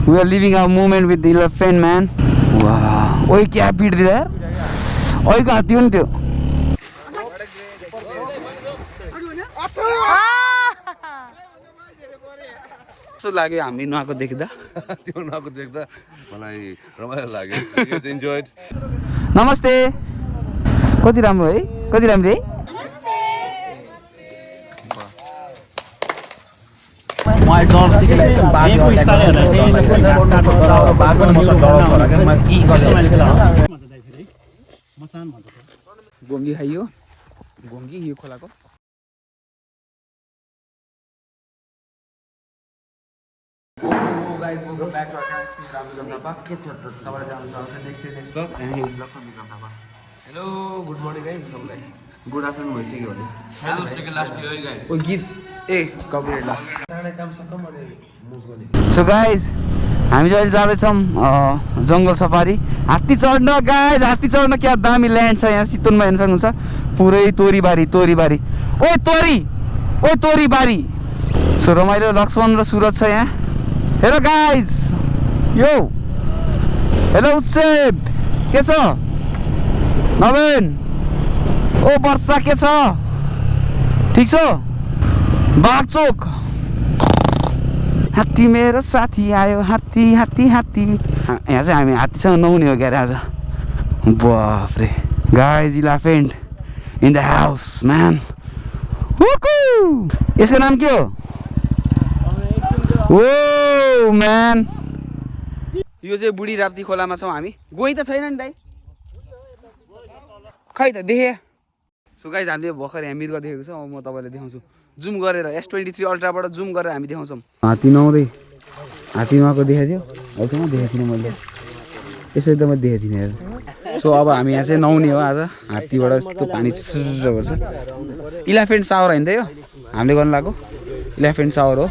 We are living our moment with the elephant, man. Wow. Oi, क्या पीट दिया यार? Oi, कहाँ थी उन त्यो? कस्तो लाग्यो हामी नुहाएको देख्दा? त्यो नुहाएको देख्दा मलाई रमाइलो लाग्यो. You enjoyed? नमस्ते. कति राम्रो है? कति राम्रो है? मलाई डर चाहिँ के लाग्छ बाघ गोङ्गी खाइयो गोङ्गी यो खोलाको guys welcome back to our channel. It's me Thapa. सबैलाई जानु सक्छ next blog and he is Lakshmi Thapa. Hello, good morning guys. सबैलाई गुड आफ्टरनुन भइसक्यो भने hello second last year guys. ओ गीत ए कपीराइट ला चाँडै काम सक्छ मैले मुज गर्ने. सो गाइज हामी चाहिँ अहिले जाँदैछौँ जङ्गल सफारी. हात्ती चढ्न गाइज हात्ती चढ्न क्या दामी ल्यान्ड छ यहाँ चितवनमा हेर्न सक्नुहुन्छ. पुरै तोरीबारी तोरीबारी ओ तोरीबारी. सो रमाइलो लक्ष्मण र सुरज छ यहाँ. हेलो गाइज यो हेलो उत्सेव के छ नवीन ओ वर्षा के छ ठिक छ बागचोक हात्ती मेरो साथी आयो हात्ती हात्ती हात्ती यहाँ चाहिँ हामी हात्तीसँग नहुने हो क्या आज. बाफ्रे guys elephant in the house man. यसको नाम के हो? ओ म्यान यो चाहिँ बुढी राप्ती खोलामा छौँ हामी. गई त छैन नि दाइ खै त देखेँ. सो गाइज हामीले भर्खर यहाँ मृग देखेको छ. म तपाईँलाई देखाउँछु जुम गरेर S23 अल्ट्राबाट जुम गरेर हामी देखाउँछौँ. हात्ती नुहाउँदै हात्ती नुहाएको देखाइदियो अहिलेसम्म देखेको थिइनँ मैले. यसरी त मैले देखेको थिइनँ हेर. सो अब हामी यहाँ चाहिँ नुहाउने हो आज. हात्तीबाट यस्तो पानी छिर्र पर्छ. इलेफेन्ट सावर होइन त यो हामीले गर्नु लाग्यो. इलेफेन्ट सावर हो.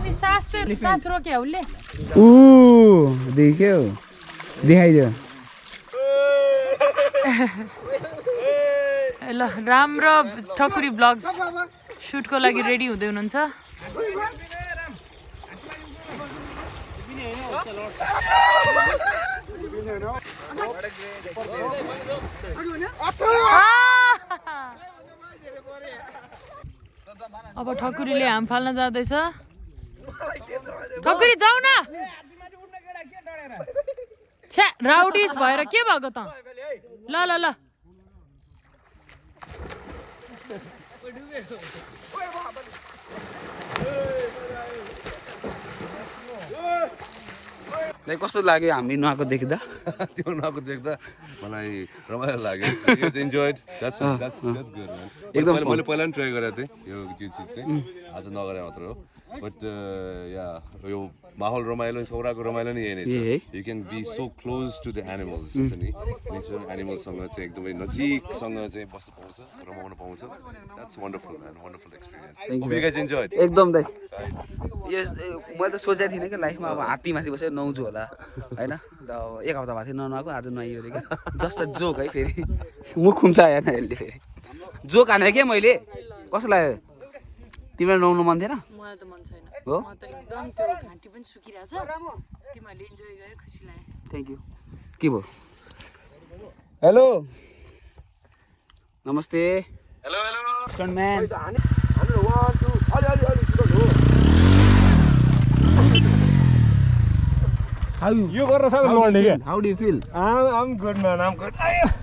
देख्यो देखाइदियो. ल राम्रो ठकुरी ब्लग्स सुटको लागि रेडी हुँदै हुनुहुन्छ. अब ठकुरीले हाम फाल्न जाँदैछ. ठकुरी जाऊ न. छ्या राउडिस भएर के भएको त? ल ल ल कस्तो लाग्यो हामी नुहाएको देख्दा? त्यो नुहाएको देख्दा मलाई रमाइलो लाग्यो. You enjoyed? That's good man. एकदम मैले पहिला पनि ट्राई गरेको थिएँ यो चिज चाहिँ आज नगरे मात्र हो. बट या यो माहौल रमाइलो सौराको रमाइलो नै यही नै छ. You can be so close to the animals हुन्छ नि. नेचुरल एनिमल्ससँग चाहिँ एकदमै नजिकसँग चाहिँ बस्नु पाउँछ रमाउनु पाउँछ. That's wonderful man wonderful experience. Hope you guys enjoyed. एकदम दाइ यस मैले त सोचेको थिइनँ कि लाइफमा अब हात्तीमाथि बसेर नुहाउँछु होला होइन. एक हप्ता भएको थियो ननुहाएको आज नुहाइयो अरे क्या. जस्ट जोक है फेरि मुख खुम्चा हेर्न यसले फेरि जोक हाने क्या मैले. कस्तो लाग्यो तिमीलाई नुहाउनु मन थिएन? मलाई त मन छैन हो म त एकदम त्यो घाँटी पनि सुकिरहेछ. तिमीहरूले इन्जोय गरे खुसी लाग्यो. Thank you. के भयो? हेलो नमस्ते. Hello hello stuntman. How you? यो गरेर सबै लड्ने के? How do you feel? I'm good man, I'm good.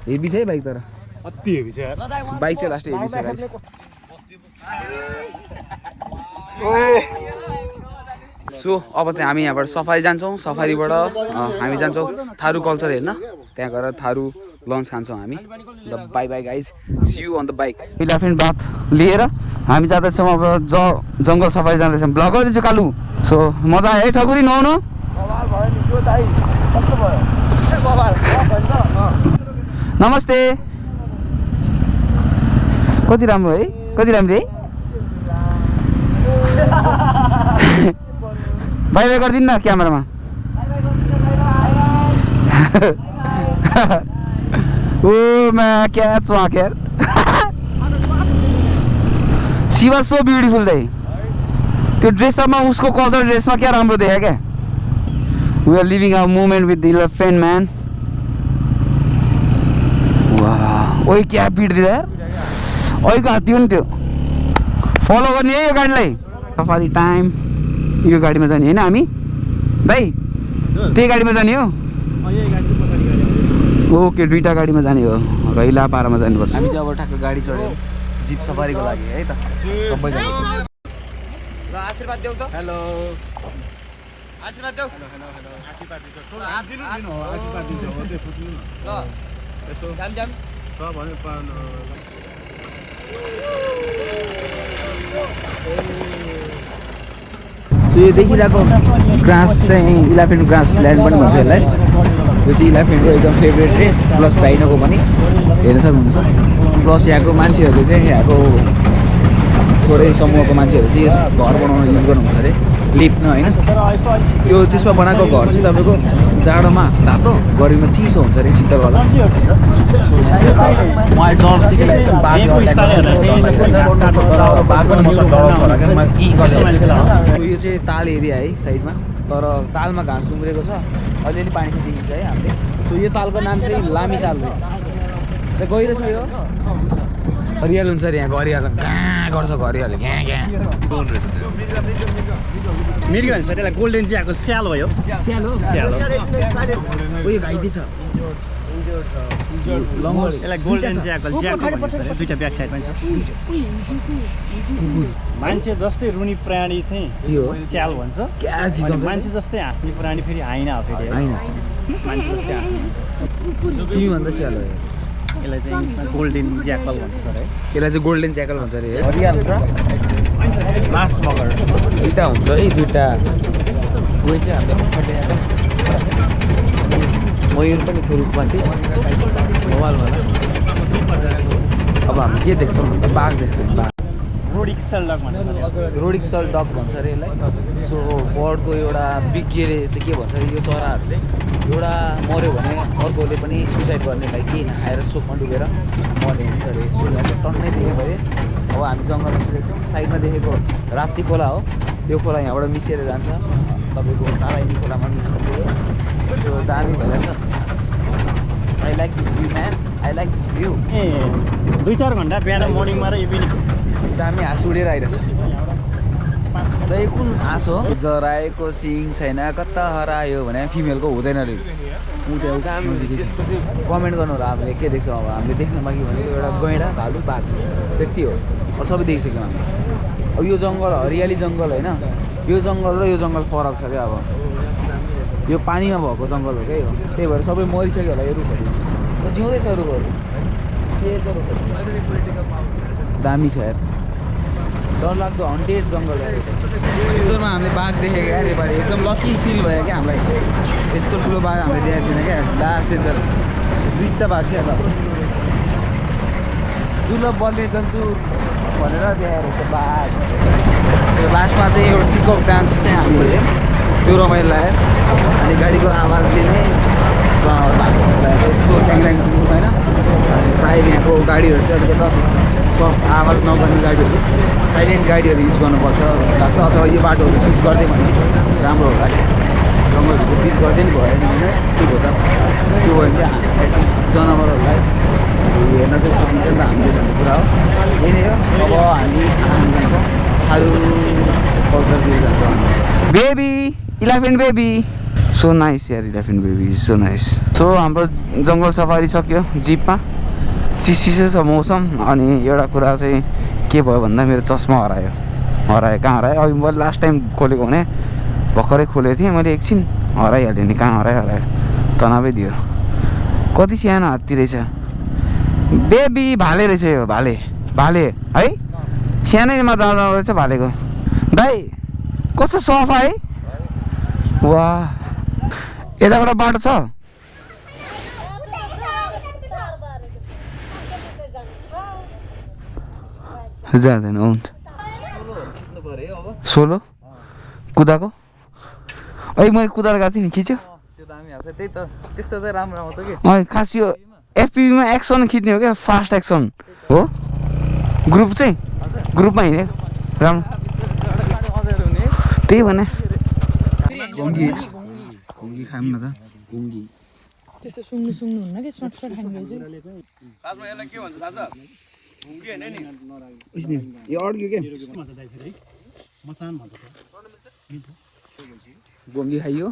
Heavy छ है बाइक तर अति हेभी छ यार. बाइक चाहिँ लास्ट हेभी छ गाइस. सो अब चाहिँ हामी यहाँबाट सफारी जान्छौँ. सफारीबाट हामी जान्छौँ थारू कल्चर हेर्न. त्यहाँ गएर थारू लन्च खान्छौँ हामी. ल bye bye guys see you on the bike. Elephant bath लिएर हामी जाँदैछौँ अब जङ्गल सफारी जाँदैछौँ. ब्लग गरिदिन्छु कालु. सो मजा आयो है ठकुरी नुहाउनु? नमस्ते. कति राम्रो है कति राम्रो है. बाई बाई गरिदिनु न क्यामेरामा. ओ मा क्या चुहाक यार. सी वाज सो ब्युटिफुल दाइ. त्यो ड्रेसअपमा उसको कल्चर ड्रेसमा क्या राम्रो देखा क्या. We are living our moment with the elephant, man. Wow. ओइ क्या पिट दियो यार ओइ को हात्ती हो नि त्यो फलो गर्ने है यो गाडीलाई सफारी टाइम यो गाडीमा जाने हैन हामी भाइ त्यही गाडीमा जाने हो ओके दुईटा गाडीमा जाने हो रैला पारामा जानुपर्छ हामी चाहिँ अब ठ्याक्क गाडी चढ्यौँ जिप सफारीको लागि है त सबैजना ल आशीर्वाद देऊ त हेलो आशीर्वाद देऊ हेलो आशीर्वाद दिन्छ हात दिनु हो आशीर्वाद दिन्छ हो त्यो फुट्नु ल यसो जाम जाम छ भने पाउन यो देखिरहेको ग्रास चाहिँ इलेफेन्ट ग्रास ल्यान्ड पनि भन्छ यसलाई यो चाहिँ इलेफेन्टको एकदम फेभरेट रे प्लस राइनोको पनि हेर्न सक्नुहुन्छ प्लस यहाँको मान्छेहरूले चाहिँ यहाँको थोरै समूहको मान्छेहरू चाहिँ यस घर बनाउन युज गर्नुहुन्छ अरे लिप्न होइन त्यो त्यसमा बनाएको घर चाहिँ तपाईँको जाडोमा तातो गर्मीमा चिसो हुन्छ अरे शीतलवाला मलाई डर चाहिँ के लाग्छ बाघ पनि मसँग डराउँछ होला क्या यो चाहिँ ताल एरिया है साइडमा तर तालमा घाँस उम्रेको छ अलिअलि पानी चाहिँ देखिन्छ है हामीले सो यो तालको नाम चाहिँ लामी ताल रहेछ गहिरो छ यो हरियाली हुन्छ अरे यहाँको हरियाली कहाँ गर्छ हरियाली घ्या घ्या मिर्गी भन्छ त्यसलाई गोल्डन चियाको स्यालो भयो स्यालो उयो घाइते छ यसलाई गोल्डन चियाको दुईटा ब्याक साइड पनि छ मान्छे जस्तै रुनी प्राणी चाहिँ स्याल भन्छ मान्छे जस्तै हाँस्ने प्राणी फेरि हाइना हो फेरि मान्छे जस्तै हाँस्ने भन्दा स्यालो यसलाई चाहिँ गोल्डन ज्याकल भन्छ अरे यसलाई चाहिँ गोल्डन ज्याकल भन्छ अरे हरियाल र मास मगर दुईटा हुन्छ है दुईटा उयो चाहिँ हामीले मयूर पनि रूपमा थियो मोबाइलमा अब हामी के देख्छौँ भन्दा बाघ देख्छौँ बाघ रोडिक्सल डग भन्छ अरे यसलाई सो बर्डको एउटा बिग के अरे चाहिँ के भन्छ अरे यो चराहरू चाहिँ एउटा मऱ्यो भने अर्कोले पनि सुसाइड गर्नेलाई केही नखाएर सोकमा डुबेर मर्ने हुन्छ अरे सो यहाँ चाहिँ टन्नै देखेको अरे अब हामी जङ्गलमा देख्छौँ साइडमा देखेको राप्ती खोला हो यो खोला यहाँबाट मिसिएर जान्छ तपाईँको ताराइनी खोलामा मिसिन्छ त्यो दामी भइरहेछ I like this view man I like this view ए 2-4 घन्टा बिहान मर्निङमा र इभिनिङ दामी हाँस उडेर आइरहेछ र यो कुन हाँस हो जराएको सिङ छैन कता हरायो भने फिमेलको हुँदैन अरे कमेन्ट गर्नु होला हामीले के देख्छौँ अब हामीले देख्न बाँकी भनेको एउटा गैँडा भालु बाघ त्यति हो अरू सबै देखिसक्यौँ हामीले अब यो जङ्गल हरियाली जङ्गल होइन यो जङ्गल र यो जङ्गल फरक छ क्या अब यो पानीमा भएको जङ्गल हो क्या यो त्यही भएर सबै मरिसक्यो होला यो रुखहरू जिउँदैछ रुखहरू के त रुखहरू दामी छ यार डरलाग्दो हन्टेड जङ्गल एकदमै हामीले बाघ देखेको क्या नेपाली एकदम लकी फिल भयो क्या हामीलाई यस्तो ठुलो बाघ हामीले देखाएको थिएन क्या लास्ट त दुईवटा बाघ क्या त दुर्लभ वन्य जन्तु भनेर देखाएको रहेछ बाघ त्यो लास्टमा चाहिँ एउटा पिकअप डान्स चाहिँ हामीले त्यो रमाइलो लाग्यो अनि गाडीको आवाजले नै यस्तो ट्याङट्याङ होइन सायद यहाँको गाडीहरू चाहिँ अलिकति सफ्ट आवाज नगर्ने गाडीहरू साइलेन्ट गाडीहरू युज गर्नुपर्छ जस्तो लाग्छ अथवा यो बाटोहरू पिच गरिदियो भने राम्रो होला क्या जङ्गलहरू पिच गरिदियो नि भयो भने ठिक हो त त्यो भयो भने चाहिँ एटलिस्ट जनावरहरूलाई हेर्न चाहिँ सकिन्छ नि त हामीले भन्ने कुरा हो यही नै हो अब हामी आराम जान्छौँ थारू कल्चरतिर जान्छौँ baby elephant baby so nice यार elephant baby so nice so हाम्रो जङ्गल सफारी सक्यो जिपमा चिसो छ मौसम अनि एउटा कुरा चाहिँ के भयो भन्दा मेरो चस्मा हरायो कहाँ हरायो अघि मैले लास्ट टाइम खोलेको भने भर्खरै खोलेको थिएँ मैले एकछिन हराइहालेँ नि कहाँ हरायो तनावै दियो कति सानो हात्ती रहेछ बेबी भाले रहेछ यो भाले है सानैमा दादा रहेछ भालेको दाइ कस्तो सफा है वाह यताबाट बाटो छ जाँदैन हुन्छ 16 कुदाको अहिले मैले कुदाएर गएको थिएँ नि खिच्यो त्यो दामी हाल्छ त्यही त त्यस्तो चाहिँ राम्रो आउँछ कि खास यो एफपिभीमा एक्सन खिच्ने हो क्या फास्ट एक्सन हो ग्रुप चाहिँ ग्रुपमा हिँड्यो राम्रो त्यही भने घुङ्गी खाऊँ न त घुङ्गी त्यस्तो सुङ्नु हुन्न कि सर्ट खानु रहेछ खासमा यसलाई के भन्छ थाहा छ घुङ्गी हैन नि उसले यो अड्क्यो के घुङ्गी खाइयो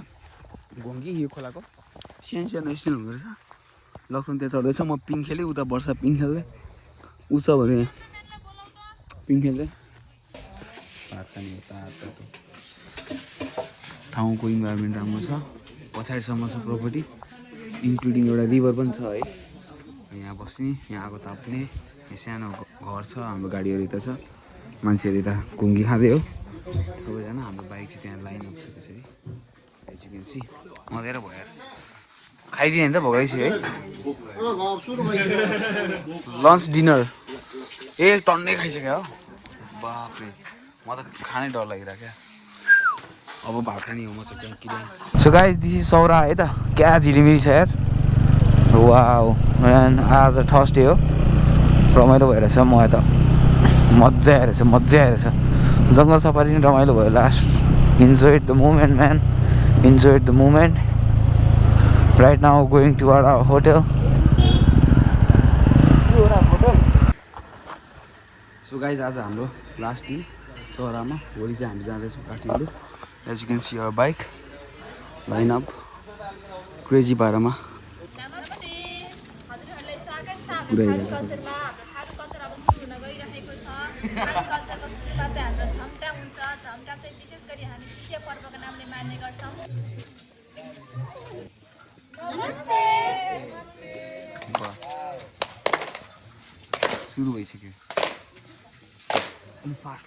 घुङ्गी यो खोलाको सानो सानो स्टिल हुँदो रहेछ लक्ष्मण त्यहाँ चढ्दैछ म पिङ खेलेँ उता वर्षा पिङ खेल्दै उस भने पिङ खेल्दै ठाउँको इन्भाइरोमेन्ट राम्रो छ पछाडिसम्म छ प्रोपर्टी इन्क्लुडिङ एउटा रिभर पनि छ है यहाँ बस्ने यहाँ आगो ताप्ने यहाँ सानो घर छ हाम्रो गाडीहरू यता छ मान्छेहरू यता घुङ्गी खाँदै हो सबैजना हाम्रो बाइक चाहिँ त्यहाँ लाइन अप छ त्यसरी एजुकेन्सी मजाले भयो खाइदिने नि त भोगाइछु है लन्च डिनर एक टन्नै खाइसक्यो हो बाफ्रे म त खानै डर लागिरहेको अब भात खाने हो म चाहिँ किन सो गाइस दिस इज सौरा है त क्या झिलिमिली छ यार वाउ म्यान आज थर्सडे हो रमाइलो भइरहेछ म त मजा आइरहेछ जङ्गल सफारी नि रमाइलो भयो last enjoy the moment man enjoy the moment right now going to our hotel so guys आज हाम्रो लास्ट दिन सौरामा भोलि चाहिँ हामी जाँदैछौँ Kathmandu as you can see our bike line up crazy पारामा सुरु भइसक्यो फास्ट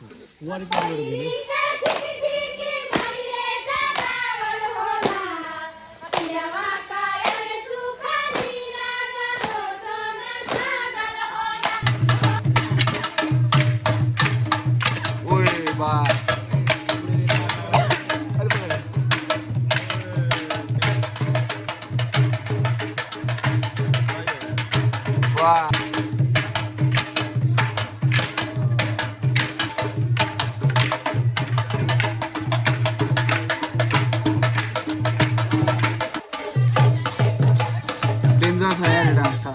डेन्जर छ यार डान्स त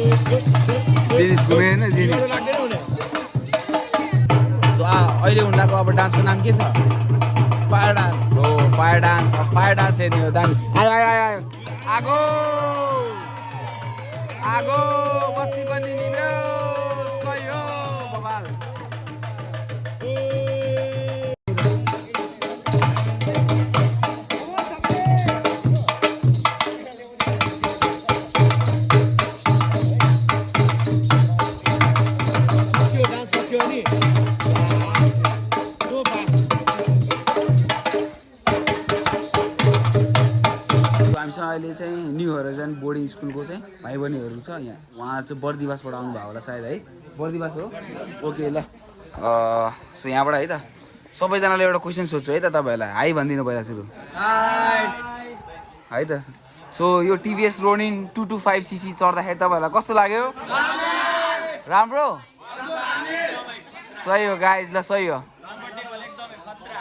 जिनिस घुमे होइन जिनिस सो अहिले हुँदाको अब डान्सको नाम के छ फायर डान्स हो फायर डान्स हेर्ने हो दामी आयो आगो आगो बत्ती पनि निभ्यो सही हो बबाल हामीसँग अहिले चाहिँ न्यू होराइजन बोर्डिङ स्कुलको चाहिँ भाइ बहिनीहरू छ यहाँ उहाँ चाहिँ बर्दिवासबाट आउनुभयो होला सायद है बर्दिवास हो ओके ल सो यहाँबाट है त सबैजनाले एउटा क्वेसन सोध्छु है त तपाईँहरूलाई हाई भनिदिनु पहिला सुरु है त सो यो टिभीएस रोनिन 225cc चढ्दाखेरि तपाईँहरूलाई कस्तो लाग्यो राम्रो सही हो गाइज ल सही हो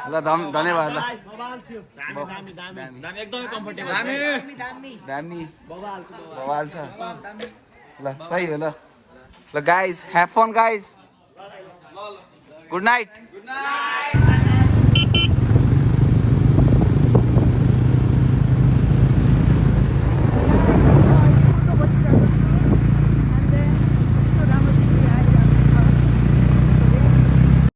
ल धन्यवाद ल दामी बवाल छ ल सही हो ल guys have fun guys good night